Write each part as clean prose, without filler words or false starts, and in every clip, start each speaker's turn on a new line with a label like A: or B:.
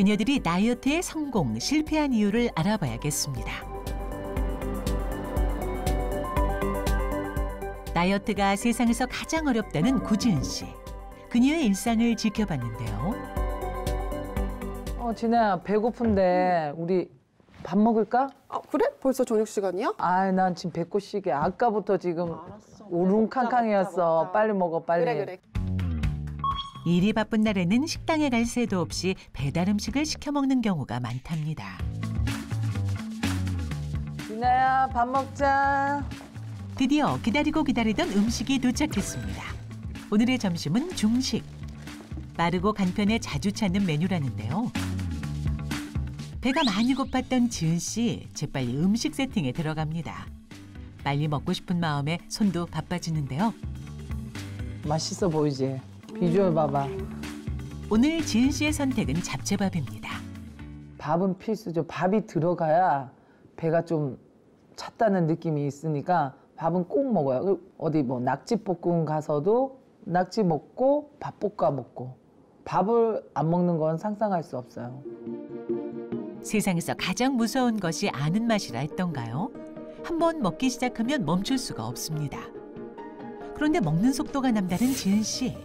A: 그녀들이 다이어트에 성공, 실패한 이유를 알아봐야겠습니다. 다이어트가 세상에서 가장 어렵다는 구지은 씨. 그녀의 일상을 지켜봤는데요.
B: 진아야, 배고픈데 우리 밥 먹을까?
C: 아, 그래? 벌써 저녁 시간이야?
B: 난 지금 배꼽시계 아까부터 지금
C: 알았어.
B: 우릉캉캉이었어.
C: 먹자.
B: 빨리 먹어, 빨리.
C: 그래.
A: 일이 바쁜 날에는 식당에 갈 새도 없이 배달 음식을 시켜 먹는 경우가 많답니다.
B: 진아야, 밥 먹자.
A: 드디어 기다리고 기다리던 음식이 도착했습니다. 오늘의 점심은 중식. 빠르고 간편해 자주 찾는 메뉴라는데요. 배가 많이 고팠던 지은 씨, 재빨리 음식 세팅에 들어갑니다. 빨리 먹고 싶은 마음에 손도 바빠지는데요.
B: 맛있어 보이지? 비주얼 봐봐.
A: 오늘 지은 씨의 선택은 잡채밥입니다.
B: 밥은 필수죠. 밥이 들어가야 배가 좀 찼다는 느낌이 있으니까 밥은 꼭 먹어요. 어디 뭐 낙지볶음 가서도 낙지 먹고 밥 볶아 먹고. 밥을 안 먹는 건 상상할 수 없어요.
A: 세상에서 가장 무서운 것이 아는 맛이라 했던가요? 한번 먹기 시작하면 멈출 수가 없습니다. 그런데 먹는 속도가 남다른 지은 씨.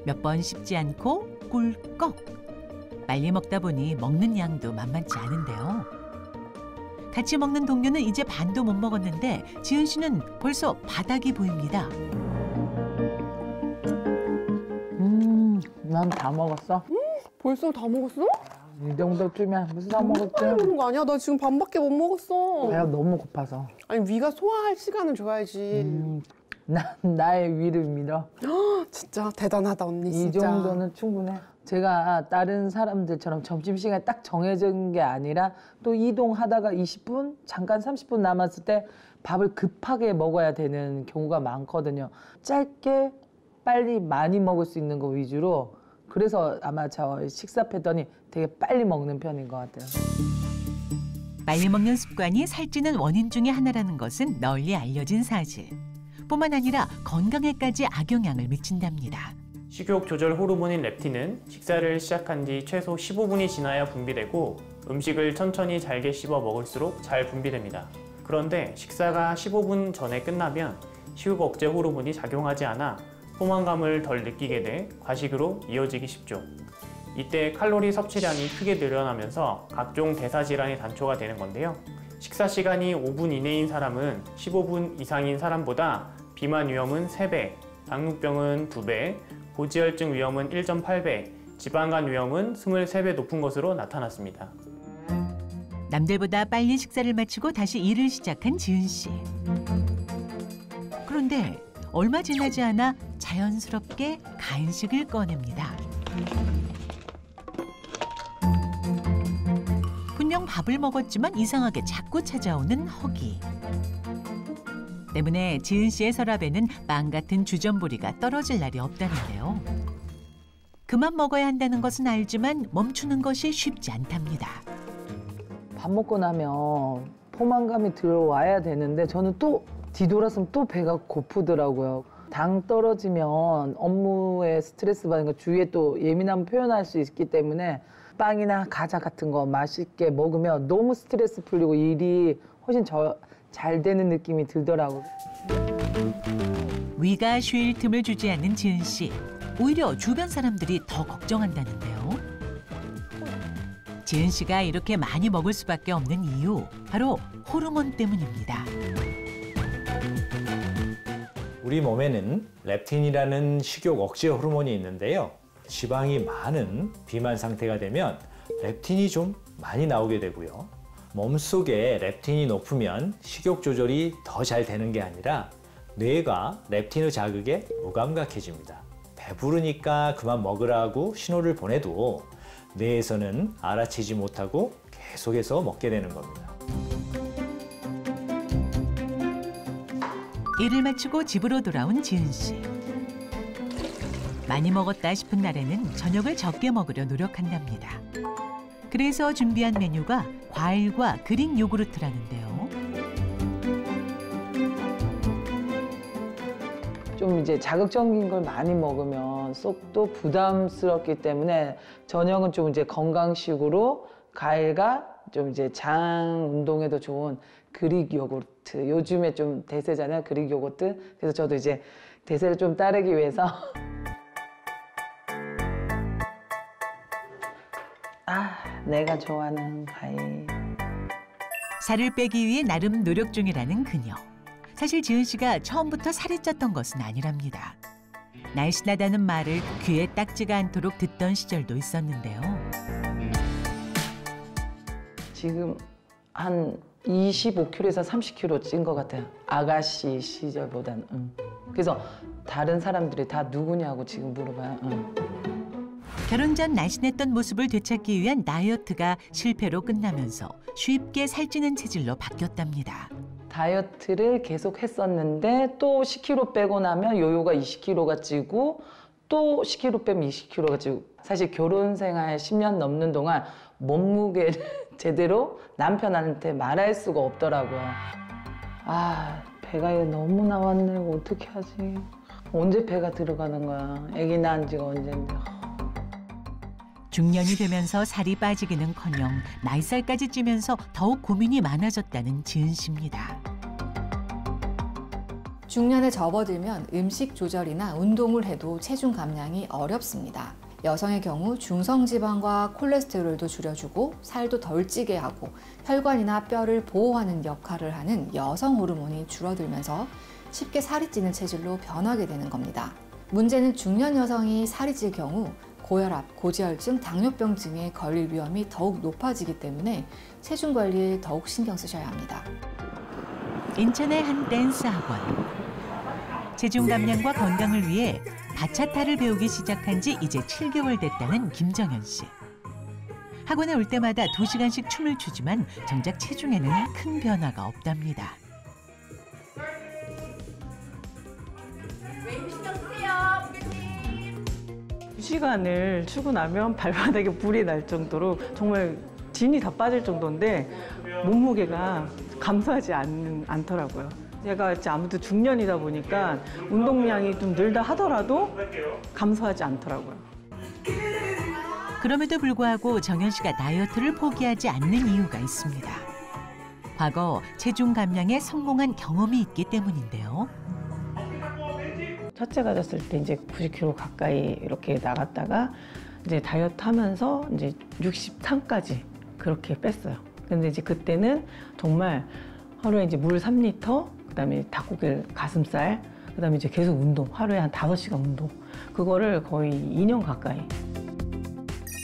A: 몇 번 씹지 않고 꿀꺽. 빨리 먹다 보니 먹는 양도 만만치 않은데요. 같이 먹는 동료는 이제 반도 못 먹었는데 지은 씨는 벌써 바닥이 보입니다.
B: 난 다 먹었어.
C: 벌써 다 먹었어?
B: 이 정도쯤이야. 무슨 다
C: 빨리
B: 먹었지?
C: 먹는 거 아니야? 나 지금 반밖에 못 먹었어.
B: 배가 너무 고파서.
C: 아니, 위가 소화할 시간을 줘야지.
B: 나의 위를 밀어.
C: 진짜 대단하다, 언니,
B: 이
C: 진짜.
B: 정도는 충분해. 제가 다른 사람들처럼 점심시간이 딱 정해진 게 아니라 또 이동하다가 20분, 잠깐 30분 남았을 때 밥을 급하게 먹어야 되는 경우가 많거든요. 짧게 빨리 많이 먹을 수 있는 거 위주로. 그래서 아마 저 식사 패턴이 되게 빨리 먹는 편인 것 같아요.
A: 빨리 먹는 습관이 살찌는 원인 중에 하나라는 것은 널리 알려진 사실. 뿐만 아니라 건강에까지 악영향을 미친답니다.
D: 식욕 조절 호르몬인 렙틴은 식사를 시작한 뒤 최소 15분이 지나야 분비되고 음식을 천천히 잘게 씹어 먹을수록 잘 분비됩니다. 그런데 식사가 15분 전에 끝나면 식욕 억제 호르몬이 작용하지 않아 포만감을 덜 느끼게 돼 과식으로 이어지기 쉽죠. 이때 칼로리 섭취량이 크게 늘어나면서 각종 대사질환이 단초가 되는 건데요. 식사 시간이 5분 이내인 사람은 15분 이상인 사람보다 비만 위험은 3배, 당뇨병은 2배, 고지혈증 위험은 1.8배, 지방간 위험은 23배 높은 것으로 나타났습니다.
A: 남들보다 빨리 식사를 마치고 다시 일을 시작한 지은 씨. 그런데 얼마 지나지 않아 자연스럽게 간식을 꺼냅니다. 분명 밥을 먹었지만 이상하게 자꾸 찾아오는 허기. 때문에 지은 씨의 서랍에는 빵 같은 주전부리가 떨어질 날이 없다는데요. 그만 먹어야 한다는 것은 알지만 멈추는 것이 쉽지 않답니다.
B: 밥 먹고 나면 포만감이 들어와야 되는데 저는 또 뒤돌아서면 또 배가 고프더라고요. 당 떨어지면 업무에 스트레스 받는 거 주위에 또 예민함을 표현할 수 있기 때문에 빵이나 과자 같은 거 맛있게 먹으면 너무 스트레스 풀리고 일이 훨씬 잘 되는 느낌이 들더라고요.
A: 위가 쉴 틈을 주지 않는 지은 씨. 오히려 주변 사람들이 더 걱정한다는데요. 지은 씨가 이렇게 많이 먹을 수밖에 없는 이유, 바로 호르몬 때문입니다.
E: 우리 몸에는 렙틴이라는 식욕 억제 호르몬이 있는데요. 지방이 많은 비만 상태가 되면 렙틴이 좀 많이 나오게 되고요. 몸속에 렙틴이 높으면 식욕 조절이 더 잘 되는 게 아니라 뇌가 렙틴의 자극에 무감각해집니다. 배부르니까 그만 먹으라고 신호를 보내도 뇌에서는 알아채지 못하고 계속해서 먹게 되는 겁니다.
A: 일을 마치고 집으로 돌아온 지은 씨. 많이 먹었다 싶은 날에는 저녁을 적게 먹으려 노력한답니다. 그래서 준비한 메뉴가 과일과 그릭 요구르트라는데요.
B: 좀 이제 자극적인 걸 많이 먹으면 속도 부담스럽기 때문에 저녁은 좀 이제 건강식으로 과일과 좀 이제 장 운동에도 좋은 그릭 요거트. 요즘에 좀 대세잖아요, 그릭 요거트. 그래서 저도 이제 대세를 좀 따르기 위해서 내가 좋아하는 과일.
A: 살을 빼기 위해 나름 노력 중이라는 그녀. 사실 지은 씨가 처음부터 살이 쪘던 것은 아니랍니다. 날씬하다는 말을 귀에 딱지가 않도록 듣던 시절도 있었는데요.
B: 지금 한 25kg에서 30kg 찐 것 같아요. 아가씨 시절보다는. 그래서 다른 사람들이 다 누구냐고 지금 물어봐요.
A: 결혼 전 날씬했던 모습을 되찾기 위한 다이어트가 실패로 끝나면서 쉽게 살찌는 체질로 바뀌었답니다.
B: 다이어트를 계속 했었는데 또 10kg 빼고 나면 요요가 20kg가 찌고 또 10kg 빼면 20kg가 찌고 사실 결혼 생활 10년 넘는 동안 몸무게를 제대로 남편한테 말할 수가 없더라고요. 배가 너무 나왔네. 이거 어떻게 하지? 언제 배가 들어가는 거야? 아기 낳은 지가 언젠데.
A: 중년이 되면서 살이 빠지기는커녕 나이살까지 찌면서 더욱 고민이 많아졌다는 지은 씨입니다.
F: 중년에 접어들면 음식 조절이나 운동을 해도 체중 감량이 어렵습니다. 여성의 경우 중성지방과 콜레스테롤도 줄여주고 살도 덜 찌게 하고 혈관이나 뼈를 보호하는 역할을 하는 여성 호르몬이 줄어들면서 쉽게 살이 찌는 체질로 변하게 되는 겁니다. 문제는 중년 여성이 살이 찔 경우 고혈압, 고지혈증, 당뇨병증에 걸릴 위험이 더욱 높아지기 때문에 체중 관리에 더욱 신경 쓰셔야 합니다.
A: 인천의 한 댄스 학원. 체중 감량과 건강을 위해 바차타를 배우기 시작한 지 이제 7개월 됐다는 김정현 씨. 학원에 올 때마다 2시간씩 춤을 추지만 정작 체중에는 큰 변화가 없답니다.
G: 시간을 추고 나면 발바닥에 불이 날 정도로 정말 진이 다 빠질 정도인데 몸무게가 감소하지 않더라고요. 제가 이제 아무튼 중년이다 보니까 운동량이 좀 늘다 하더라도 감소하지 않더라고요.
A: 그럼에도 불구하고 정현 씨가 다이어트를 포기하지 않는 이유가 있습니다. 과거 체중 감량에 성공한 경험이 있기 때문인데요.
G: 첫째가 됐을 때 이제 90kg 가까이 이렇게 나갔다가 이제 다이어트 하면서 이제 63까지 그렇게 뺐어요. 근데 이제 그때는 정말 하루에 이제 물 3리터, 그다음에 닭고기 가슴살, 그다음에 이제 계속 운동, 하루에 한 5시간 운동. 그거를 거의 2년 가까이.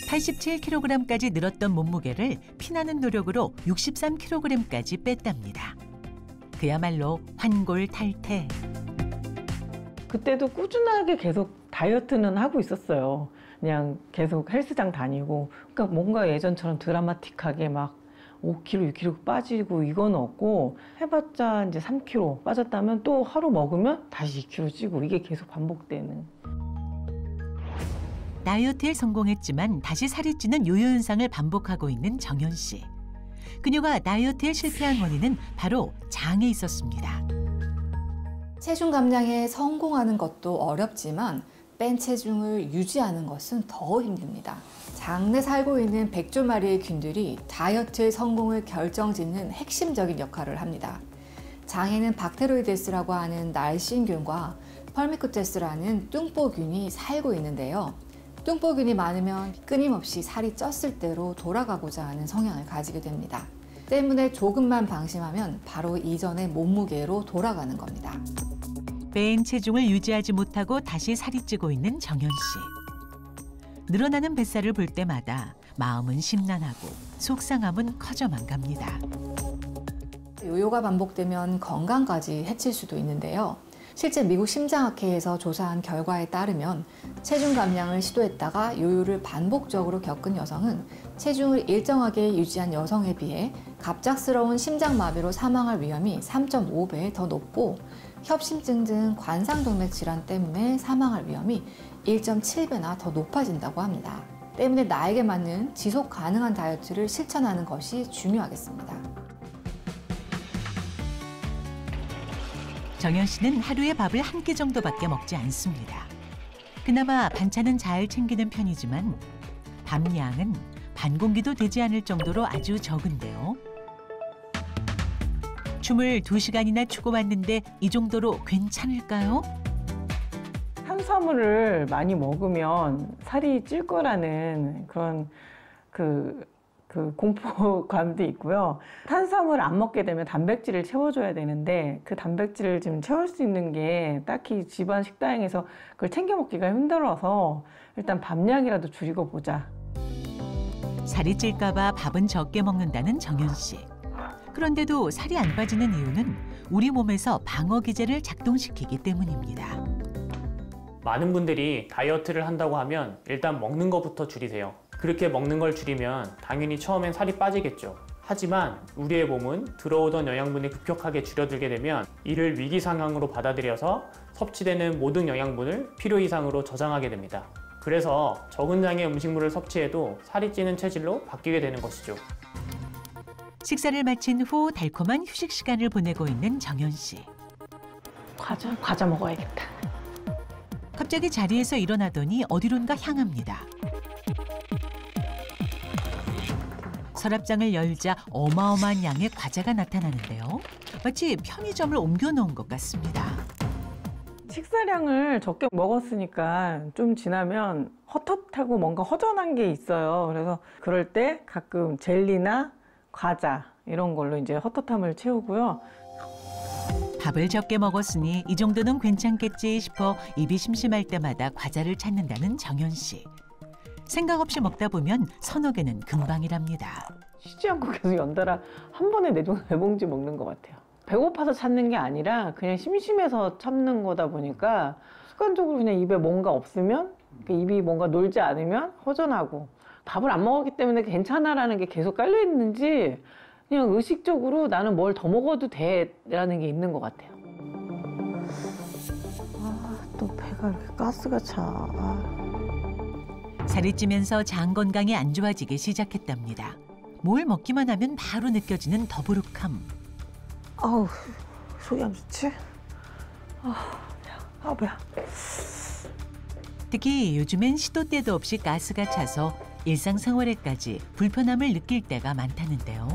A: 87kg까지 늘었던 몸무게를 피나는 노력으로 63kg까지 뺐답니다. 그야말로 환골탈태.
G: 그때도 꾸준하게 계속 다이어트는 하고 있었어요. 그냥 계속 헬스장 다니고. 그러니까 뭔가 예전처럼 드라마틱하게 막 5kg, 6kg 빠지고 이건 없고 해봤자 이제 3kg 빠졌다면 또 하루 먹으면 다시 2kg 찌고 이게 계속 반복되는.
A: 다이어트에 성공했지만 다시 살이 찌는 요요 현상을 반복하고 있는 정현 씨. 그녀가 다이어트에 실패한 원인은 바로 장에 있었습니다.
F: 체중 감량에 성공하는 것도 어렵지만 뺀 체중을 유지하는 것은 더 힘듭니다. 장내 살고 있는 100조 마리의 균들이 다이어트의 성공을 결정짓는 핵심적인 역할을 합니다. 장에는 박테로이데스라고 하는 날씬균과 펄미쿠테스라는 뚱보균이 살고 있는데요. 뚱보균이 많으면 끊임없이 살이 쪘을 대로 돌아가고자 하는 성향을 가지게 됩니다. 때문에 조금만 방심하면 바로 이전의 몸무게로 돌아가는 겁니다.
A: 뺀 체중을 유지하지 못하고 다시 살이 찌고 있는 정현 씨. 늘어나는 뱃살을 볼 때마다 마음은 심란하고 속상함은 커져만 갑니다.
F: 요요가 반복되면 건강까지 해칠 수도 있는데요. 실제 미국 심장학회에서 조사한 결과에 따르면 체중 감량을 시도했다가 요요를 반복적으로 겪은 여성은 체중을 일정하게 유지한 여성에 비해 갑작스러운 심장마비로 사망할 위험이 3.5배 더 높고 협심증 등 관상동맥 질환 때문에 사망할 위험이 1.7배나 더 높아진다고 합니다. 때문에 나에게 맞는 지속 가능한 다이어트를 실천하는 것이 중요하겠습니다.
A: 정현 씨는 하루에 밥을 한 끼 정도밖에 먹지 않습니다. 그나마 반찬은 잘 챙기는 편이지만 밥량은 반 공기도 되지 않을 정도로 아주 적은데요. 춤을 2시간이나 추고 왔는데 이 정도로 괜찮을까요?
G: 탄수화물을 많이 먹으면 살이 찔 거라는 그런 그 공포감도 있고요. 탄수화물 안 먹게 되면 단백질을 채워줘야 되는데 그 단백질을 지금 채울 수 있는 게 딱히 집안 식당에서 그걸 챙겨 먹기가 힘들어서 일단 밥량이라도 줄이고 보자.
A: 살이 찔까 봐 밥은 적게 먹는다는 정연 씨. 그런데도 살이 안 빠지는 이유는 우리 몸에서 방어 기제를 작동시키기 때문입니다.
D: 많은 분들이 다이어트를 한다고 하면 일단 먹는 것부터 줄이세요. 그렇게 먹는 걸 줄이면 당연히 처음엔 살이 빠지겠죠. 하지만 우리의 몸은 들어오던 영양분이 급격하게 줄어들게 되면 이를 위기 상황으로 받아들여서 섭취되는 모든 영양분을 필요 이상으로 저장하게 됩니다. 그래서 적은 양의 음식물을 섭취해도 살이 찌는 체질로 바뀌게 되는 것이죠.
A: 식사를 마친 후 달콤한 휴식 시간을 보내고 있는 정연 씨.
G: 과자 먹어야겠다.
A: 갑자기 자리에서 일어나더니 어디론가 향합니다. 서랍장을 열자 어마어마한 양의 과자가 나타나는데요. 마치 편의점을 옮겨놓은 것 같습니다.
G: 식사량을 적게 먹었으니까 좀 지나면 헛헛하고 뭔가 허전한 게 있어요. 그래서 그럴 때 가끔 젤리나 과자 이런 걸로 이제 헛헛함을 채우고요.
A: 밥을 적게 먹었으니 이 정도는 괜찮겠지 싶어 입이 심심할 때마다 과자를 찾는다는 정연 씨. 생각 없이 먹다 보면 서너 개는 금방이랍니다.
G: 쉬지 않고 계속 연달아 한 번에 4봉지 먹는 것 같아요. 배고파서 찾는 게 아니라 그냥 심심해서 참는 거다 보니까 습관적으로 그냥 입에 뭔가 없으면 입이 뭔가 놀지 않으면 허전하고 밥을 안 먹었기 때문에 괜찮아라는 게 계속 깔려 있는지 그냥 의식적으로 나는 뭘 더 먹어도 돼라는 게 있는 것 같아요. 또 배가 이렇게 가스가 차.
A: 살이 찌면서 장 건강이 안 좋아지기 시작했답니다. 뭘 먹기만 하면 바로 느껴지는 더부룩함.
G: 아우, 속이 안 좋지? 배야.
A: 특히 요즘엔 시도 때도 없이 가스가 차서 일상생활에까지 불편함을 느낄 때가 많다는데요.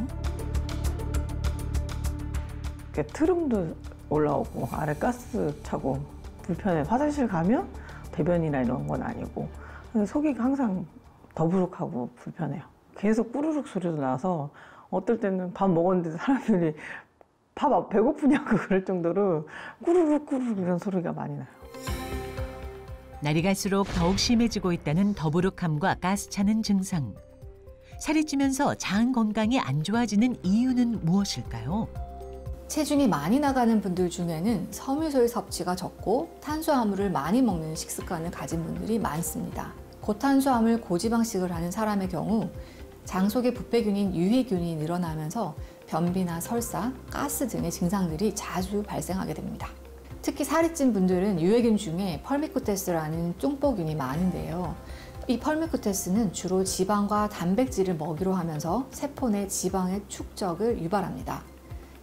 G: 트름도 올라오고 아래 가스 차고 불편해. 화장실 가면 대변이나 이런 건 아니고 속이 항상 더부룩하고 불편해요. 계속 꾸르륵 소리도 나서 어떨 때는 밥 먹었는데 사람들이 밥 배고프냐고 그럴 정도로 꾸르륵 꾸르륵 이런 소리가 많이 나요.
A: 날이 갈수록 더욱 심해지고 있다는 더부룩함과 가스 차는 증상. 살이 찌면서 장 건강이 안 좋아지는 이유는 무엇일까요?
F: 체중이 많이 나가는 분들 중에는 섬유소의 섭취가 적고 탄수화물을 많이 먹는 식습관을 가진 분들이 많습니다. 고탄수화물, 고지방식을 하는 사람의 경우 장 속의 부패균인 유해균이 늘어나면서 변비나 설사, 가스 등의 증상들이 자주 발생하게 됩니다. 특히 살이 찐 분들은 유해균 중에 펄미쿠테스라는 뚱보균이 많은데요. 이 펄미쿠테스는 주로 지방과 단백질을 먹이로 하면서 세포 내 지방의 축적을 유발합니다.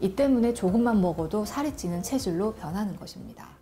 F: 이 때문에 조금만 먹어도 살이 찌는 체질로 변하는 것입니다.